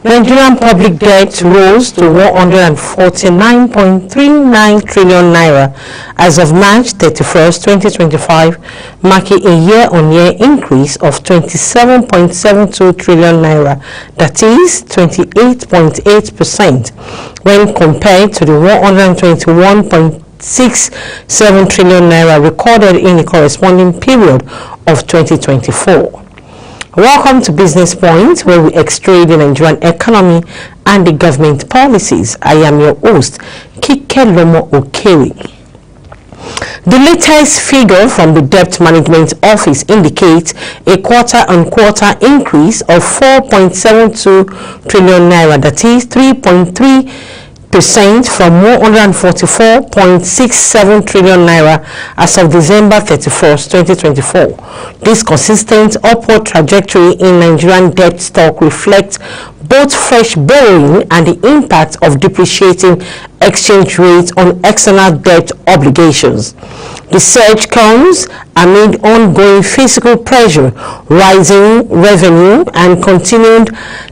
Nigerian public debt rose to 149.39 trillion naira as of March 31st, 2025, marking a year-on-year increase of 27.72 trillion naira, that is 28.8%, when compared to the 121.67 trillion naira recorded in the corresponding period of 2024. Welcome to Business Point, where we extract the Nigerian economy and the government policies. I am your host, Kike Lomo Okeri. The latest figure from the Debt Management Office indicates a quarter-on-quarter increase of 4.72 trillion naira, that is 3.3% from 144.67 trillion naira as of December 31st, 2024. This consistent upward trajectory in Nigerian debt stock reflects both fresh borrowing and the impact of depreciating exchange rates on external debt obligations. The surge comes amid ongoing fiscal pressure, rising revenue, and continued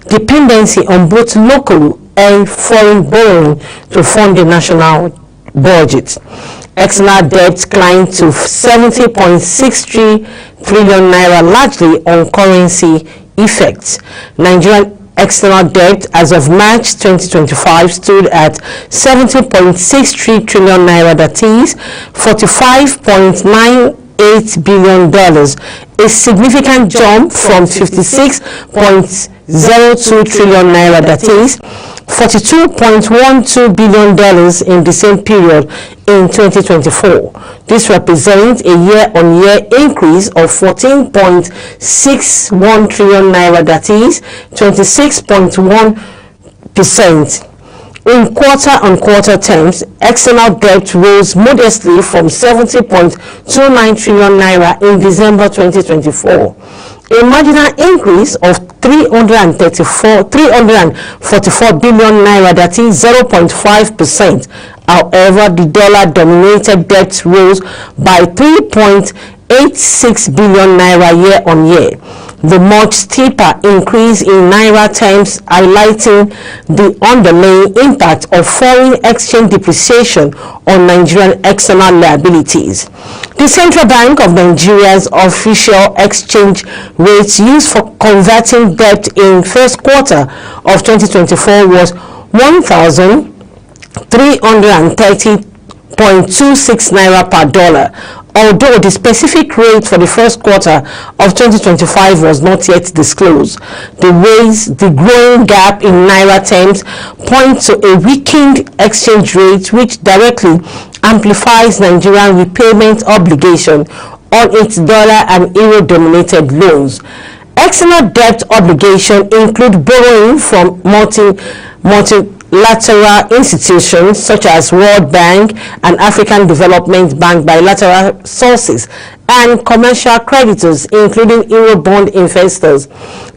dependency on both local and foreign borrowing to fund the national budget. External debt climbed to 70.63 trillion naira, largely on currency effects. Nigerian external debt as of March 2025 stood at 70.63 trillion naira, that is $45.98 billion, a significant jump from 56.02 trillion naira, that is $42.12 billion in the same period in 2024. This represents a year-on-year increase of 14.61 trillion naira, that is 26.1%. In quarter-on-quarter terms, external debt rose modestly from 70.29 trillion naira in December 2024. A marginal increase of 344 billion naira, that is 0.5%. However, the dollar-dominated debt rose by 3.86 billion naira year-on-year. The much steeper increase in naira terms, highlighting the underlying impact of foreign exchange depreciation on Nigerian external liabilities. The Central Bank of Nigeria's official exchange rates used for converting debt in first quarter of 2024 was 1,330.26 naira per dollar. Although the specific rate for the first quarter of 2025 was not yet disclosed, the growing gap in naira terms points to a weakened exchange rate, which directly amplifies Nigerian repayment obligation on its dollar and euro dominated loans. External debt obligation include borrowing from multilateral institutions such as World Bank and African Development Bank bilateral sources, and commercial creditors including Eurobond investors.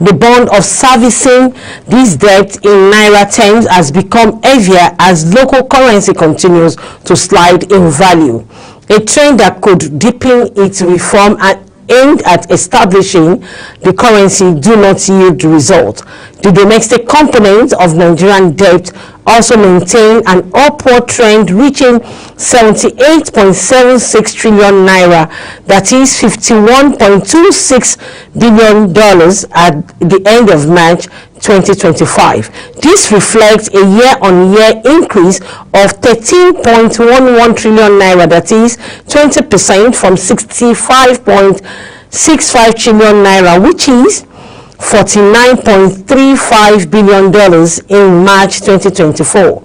The bond of servicing this debt in naira terms has become heavier as local currency continues to slide in value, a trend that could deepen its reform and aimed at establishing the currency do not yield result. The domestic component of Nigerian debt also maintained an upward trend, reaching 78.76 trillion naira, that is $51.26 billion at the end of March 2025. This reflects a year-on-year increase of 13.11 trillion naira, that is 20% from 65.65 trillion naira, which is $49.35 billion in March 2024.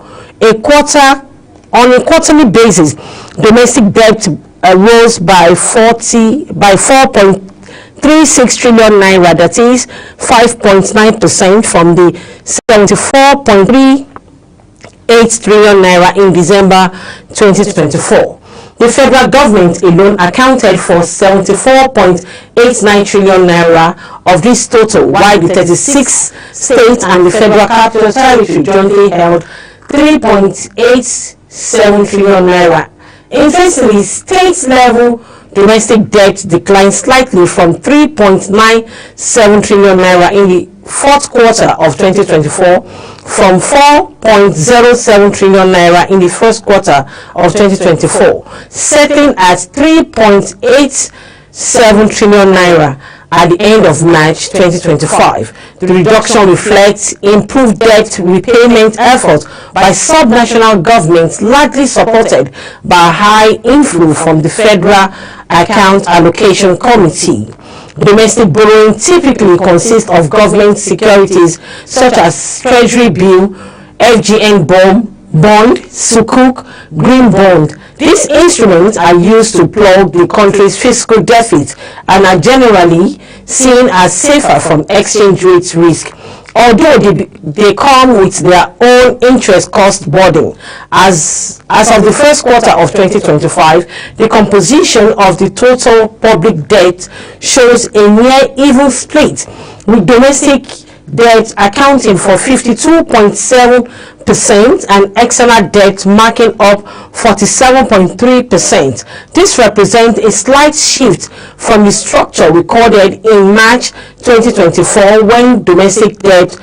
On a quarterly basis, domestic debt rose by 4.36 trillion naira, that is 5.9% from the 74.38 trillion naira in December 2024. The federal government alone accounted for 74.89 trillion naira of this total, while the 36 states and the Federal Capital Territory jointly held 3.87 trillion naira. Interestingly, state level domestic debt declined slightly from 3.97 trillion naira in the fourth quarter of 2024 from 4.07 trillion naira in the first quarter of 2024, settling at 3.87 trillion naira at the end of March 2025. The reduction reflects improved debt repayment efforts by subnational governments, largely supported by a high inflow from the Federal Account Allocation Committee. Domestic borrowing typically consists of government securities such as Treasury Bill, FGN bond, Sukuk, Green Bond. These instruments are used to plug the country's fiscal deficit and are generally seen as safer from exchange rate risk, although they come with their own interest cost burden. As of the first quarter of 2025, the composition of the total public debt shows a near even split, with domestic debt accounting for 52.7% and external debt making up 47.3%. This represents a slight shift from the structure recorded in March 2024, when domestic debt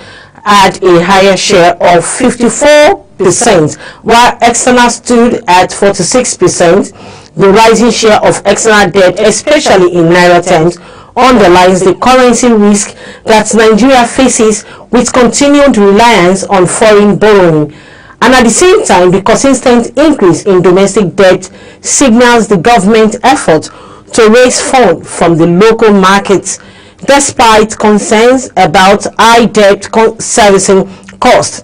had a higher share of 54%, while external stood at 46%. The rising share of external debt, especially in Naira terms, underlines the currency risk that Nigeria faces with continued reliance on foreign borrowing. And at the same time, the consistent increase in domestic debt signals the government's effort to raise funds from the local markets, despite concerns about high debt servicing costs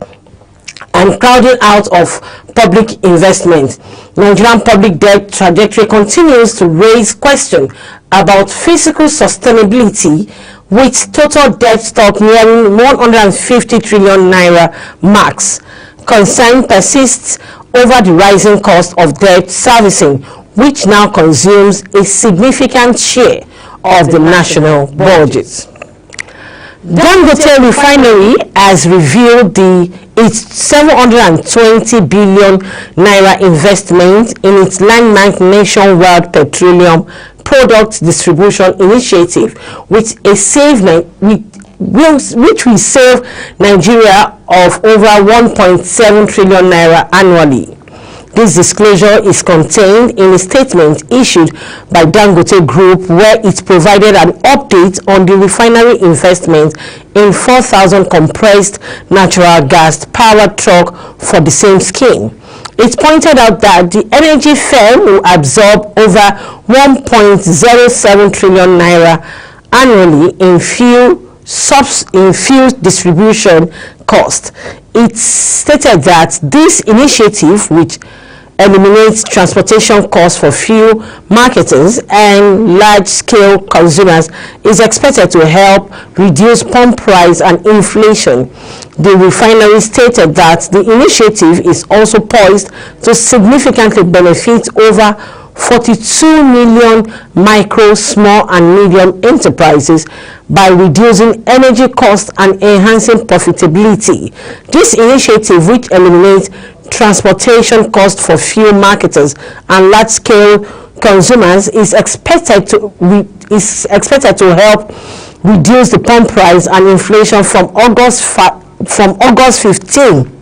and crowding out of public investment. Nigerian public debt trajectory continues to raise questions about fiscal sustainability, with total debt stock nearing 150 trillion naira marks. Concern persists over the rising cost of debt servicing, which now consumes a significant share of the national budget. Dangote Refinery has revealed its 720 billion naira investment in its landmark Nationwide Petroleum Products Distribution Initiative, which will save Nigeria of over 1.7 trillion naira annually. This disclosure is contained in a statement issued by Dangote Group, where it provided an update on the refinery investment in 4,000 compressed natural gas powered truck for the same scheme. It pointed out that the energy firm will absorb over 1.07 trillion naira annually in fuel distribution cost. It stated that this initiative, which eliminates transportation costs for fuel marketers and large-scale consumers, is expected to help reduce pump price and inflation. The refinery stated that the initiative is also poised to significantly benefit over 42 million micro, small and medium enterprises by reducing energy costs and enhancing profitability. This initiative, which eliminates transportation costs for fuel marketers and large-scale consumers, is expected to help reduce the pump price and inflation from August 15.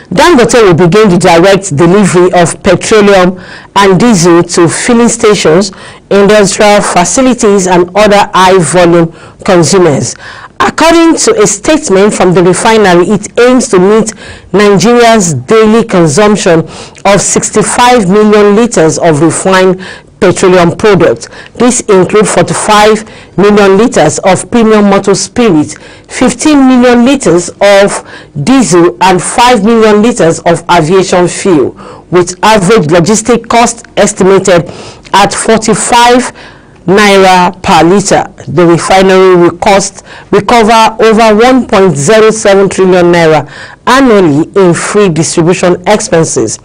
Dangote will begin the direct delivery of petroleum and diesel to filling stations, industrial facilities and other high-volume consumers. According to a statement from the refinery, it aims to meet Nigeria's daily consumption of 65 million liters of refined petroleum products. This includes 45 million liters of premium motor spirit, 15 million liters of diesel and 5 million liters of aviation fuel, with average logistic cost estimated at 45 naira per liter. The refinery will recover over 1.07 trillion naira annually in free distribution expenses.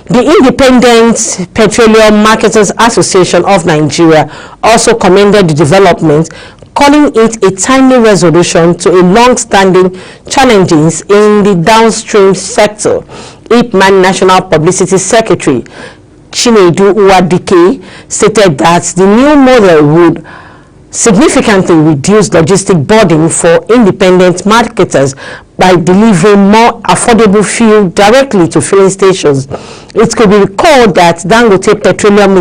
The Independent Petroleum Marketers Association of Nigeria also commended the development, calling it a timely resolution to a long-standing challenges in the downstream sector. IPMAN National Publicity Secretary Chinedu Uwadike stated that the new model would significantly reduce logistic burden for independent marketers by delivering more affordable fuel directly to filling stations. It could be recalled that Dangote Petroleum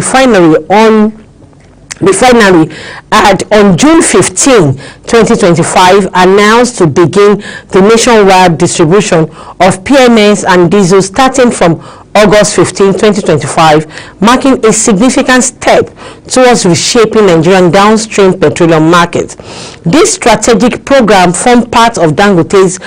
Refinery had on June 15, 2025 announced to begin the nationwide distribution of PMS and diesel starting from August 15, 2025, marking a significant step towards reshaping Nigerian downstream petroleum market. This strategic program forms part of Dangote's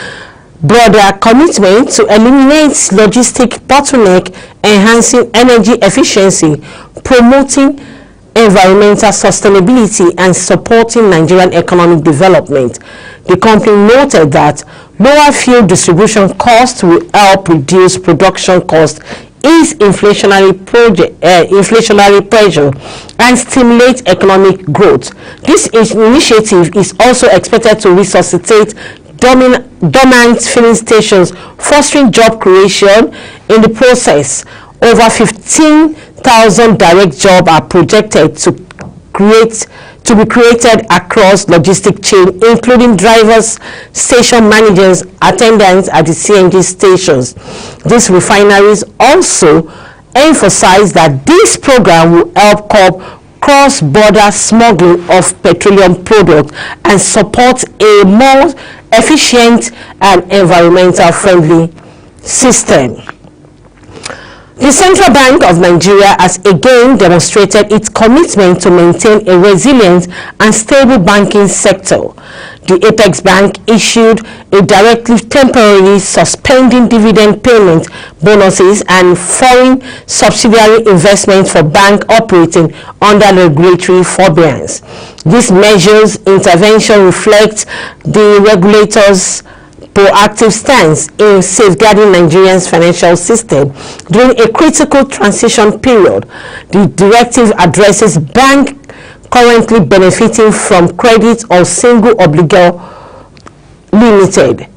broader commitment to eliminate logistic bottleneck, enhancing energy efficiency, promoting environmental sustainability, and supporting Nigerian economic development. The company noted that lower fuel distribution costs will help reduce production costs, ease inflationary pressure, and stimulate economic growth. This initiative is also expected to resuscitate dormant filling stations, fostering job creation. In the process, over 15,000 direct jobs are projected to be created across logistic chain, including drivers, station managers, attendants at the CNG stations. These refineries also emphasize that this program will help curb cross-border smuggling of petroleum products and support a more efficient and environmental friendly system. The Central Bank of Nigeria has again demonstrated its commitment to maintain a resilient and stable banking sector. The Apex Bank issued a directive temporarily suspending dividend payment, bonuses, and foreign subsidiary investments for banks operating under regulatory forbearance. This measure's intervention reflects the regulator's proactive stance in safeguarding Nigeria's financial system during a critical transition period. The directive addresses banks currently benefiting from credit or single obligor limited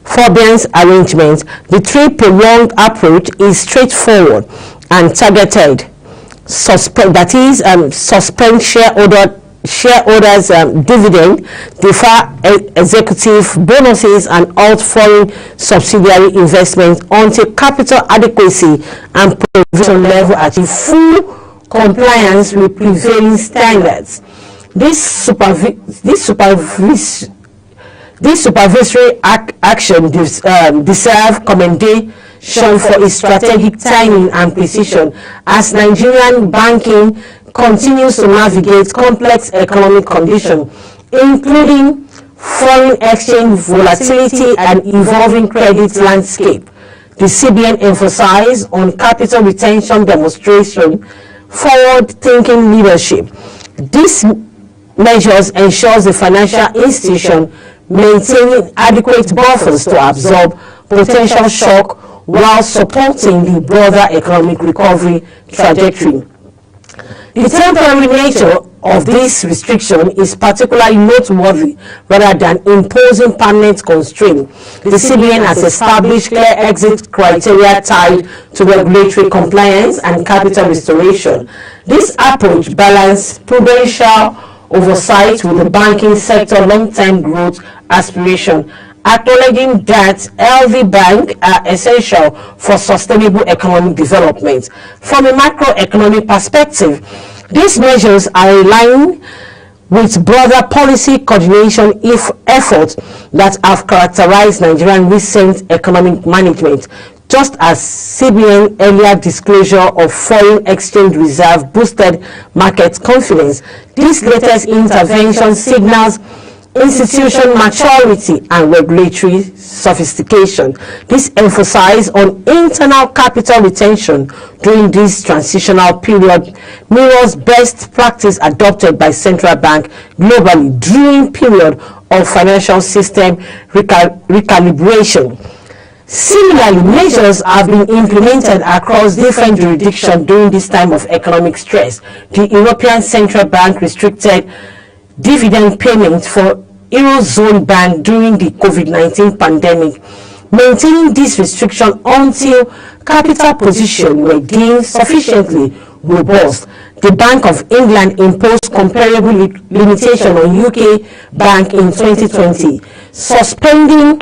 forbearance arrangements. The three-pronged approach is straightforward and targeted. Suspend shareholders dividend, defer executive bonuses, and halt foreign subsidiary investments until capital adequacy and provision level achieve full compliance with prevailing standards. This supervisory action deserves commendation for its strategic timing and precision as Nigerian banking continues to navigate complex economic conditions, including foreign exchange volatility and evolving credit landscape. The CBN emphasized on capital retention demonstration, forward-thinking leadership. These measures ensures the financial institution maintaining adequate buffers to absorb potential shock while supporting the broader economic recovery trajectory. The temporary nature of this restriction is particularly noteworthy rather than imposing permanent constraint. The CBN has established clear exit criteria tied to regulatory compliance and capital restoration. This approach balances prudential oversight with the banking sector long-term growth aspiration, acknowledging that LV Bank are essential for sustainable economic development. From a macroeconomic perspective, these measures are in line with broader policy coordination efforts that have characterized Nigerian recent economic management. Just as CBN earlier disclosure of foreign exchange reserve boosted market confidence, this latest intervention signals institution maturity and regulatory sophistication. This emphasis on internal capital retention during this transitional period mirrors best practice adopted by central bank globally during period of financial system recalibration. Similarly, measures have been implemented across different jurisdictions during this time of economic stress. The European Central Bank restricted dividend payments for Eurozone bank during the COVID-19 pandemic, maintaining this restriction until capital position were deemed sufficiently robust. The Bank of England imposed comparable limitation on UK bank in 2020, suspending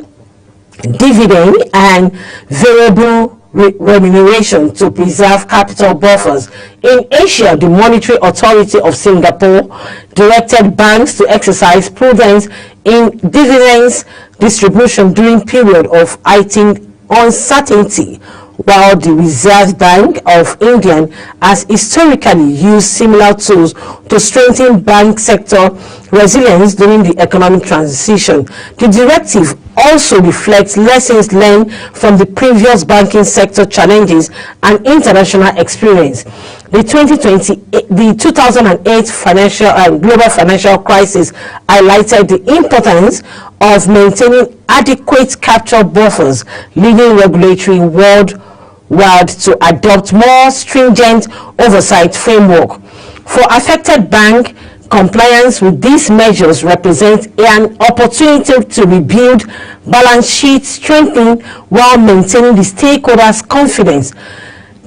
dividend and variable remuneration to preserve capital buffers. In Asia, the Monetary Authority of Singapore directed banks to exercise prudence in dividends distribution during period of heightened uncertainty, while the Reserve Bank of India has historically used similar tools to strengthen bank sector resilience during the economic transition. The directive also reflects lessons learned from the previous banking sector challenges and international experience. The 2008 financial and global financial crisis highlighted the importance of maintaining adequate capital buffers, leading regulatory worldwide to adopt more stringent oversight framework. For affected bank, compliance with these measures represents an opportunity to rebuild balance sheet strengthening while maintaining the stakeholders' confidence.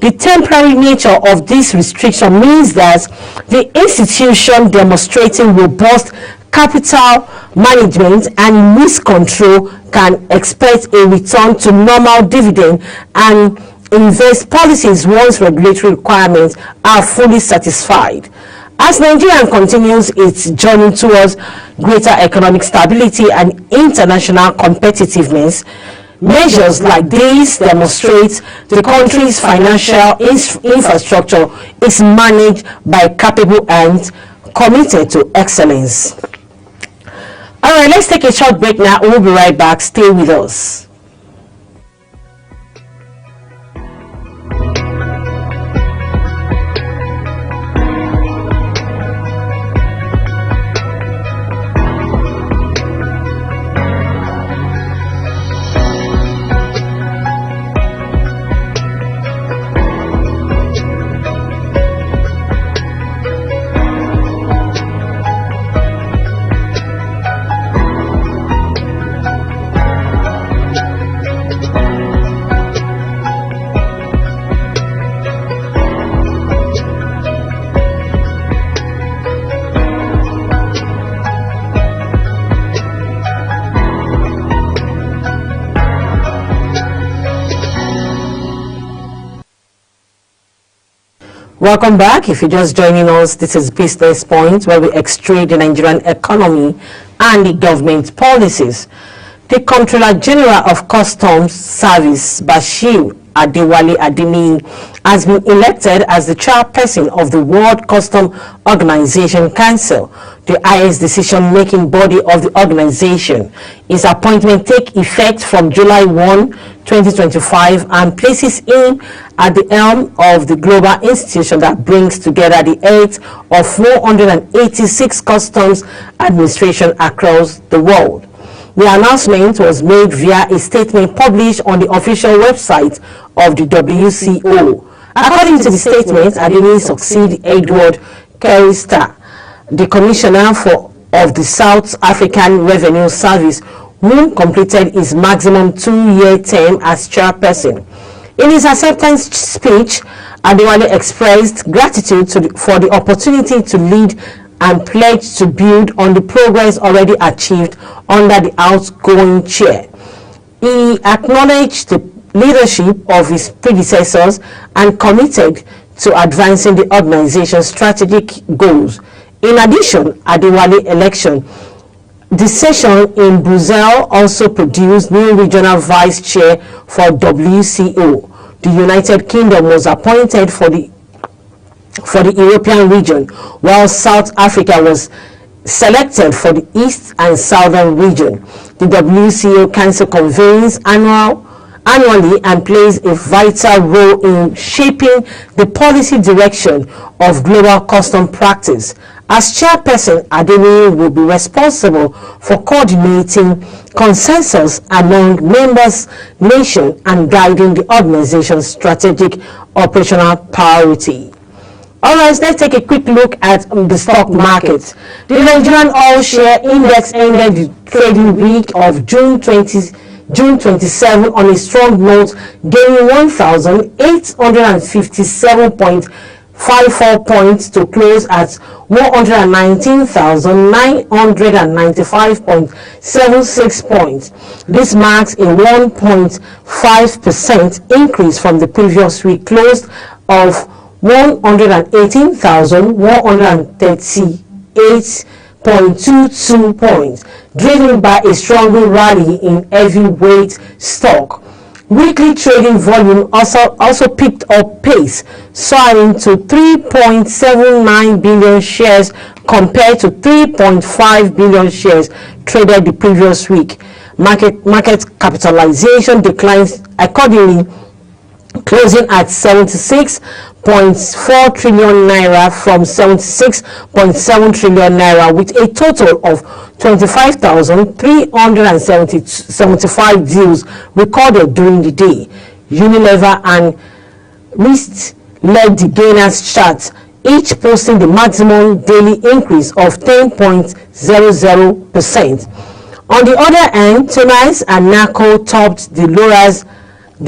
The temporary nature of this restriction means that the institution demonstrating robust capital management and risk control can expect a return to normal dividend and invest policies once regulatory requirements are fully satisfied. As Nigeria continues its journey towards greater economic stability and international competitiveness, measures like these demonstrate the country's financial infrastructure is managed by capable and committed to excellence. All right, let's take a short break now. We'll be right back. Stay with us. Welcome back. If you're just joining us, this is Business Point, where we extract the Nigerian economy and the government policies. The Comptroller General of Customs Service, Bashir Adewale Adeniyi, has been elected as the chairperson of the World Customs Organization Council, the highest decision-making body of the organization. His appointment takes effect from July 1, 2025, and places him at the helm of the global institution that brings together the heads of 486 customs administration across the world. The announcement was made via a statement published on the official website of the WCO. According to the statement, Adeniyi succeeds Edward Kerista, the Commissioner of the South African Revenue Service, who completed his maximum 2-year term as chairperson. In his acceptance speech, Adewale expressed gratitude for the opportunity to lead and pledged to build on the progress already achieved under the outgoing chair. He acknowledged the leadership of his predecessors and committed to advancing the organization's strategic goals. In addition, Adewale election, the session in Brussels also produced new regional vice chair for WCO. The United Kingdom was appointed for the European region, while South Africa was selected for the East and Southern region. The WCO Council convenes annually and plays a vital role in shaping the policy direction of global custom practice. As chairperson, Adeniyi will be responsible for coordinating consensus among members' nations and guiding the organization's strategic operational priority. All right, let's take a quick look at the stock market. The Nigerian All Share Index ended the trading week of June 26, June 27 on a strong note, gaining 1,857.54 points to close at 119,995.76 points. This marks a 1.5% increase from the previous week close of 118,138.22 points, driven by a stronger rally in heavyweight stock. Weekly trading volume also picked up pace, soaring to 3.79 billion shares compared to 3.5 billion shares traded the previous week. Market capitalization declines accordingly, closing at 76.4 trillion naira from 76.7 trillion naira, with a total of 25,375 deals recorded during the day. Unilever and Rist led the gainers chart, each posting the maximum daily increase of 10.00%. On the other hand, Tunis and NACO topped the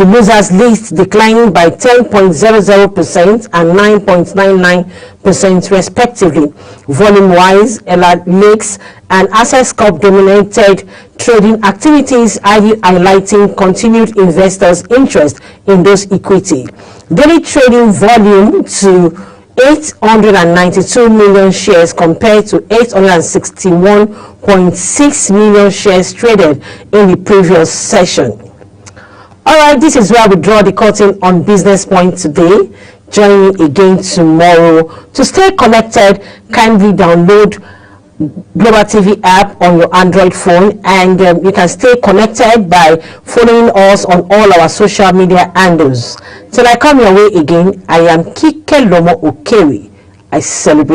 losers list, declining by 10.00% and 9.99% respectively. Volume-wise, Elad Lakes and Access Corp dominated trading activities, highlighting continued investors' interest in those equity. Daily trading volume to 892 million shares compared to 861.6 million shares traded in the previous session. Alright, this is where we draw the curtain on Business Point today. Join me again tomorrow. To stay connected, kindly download Global TV app on your Android phone, and you can stay connected by following us on all our social media handles. Till I come your way again, I am Kike Lomo Okewi. I celebrate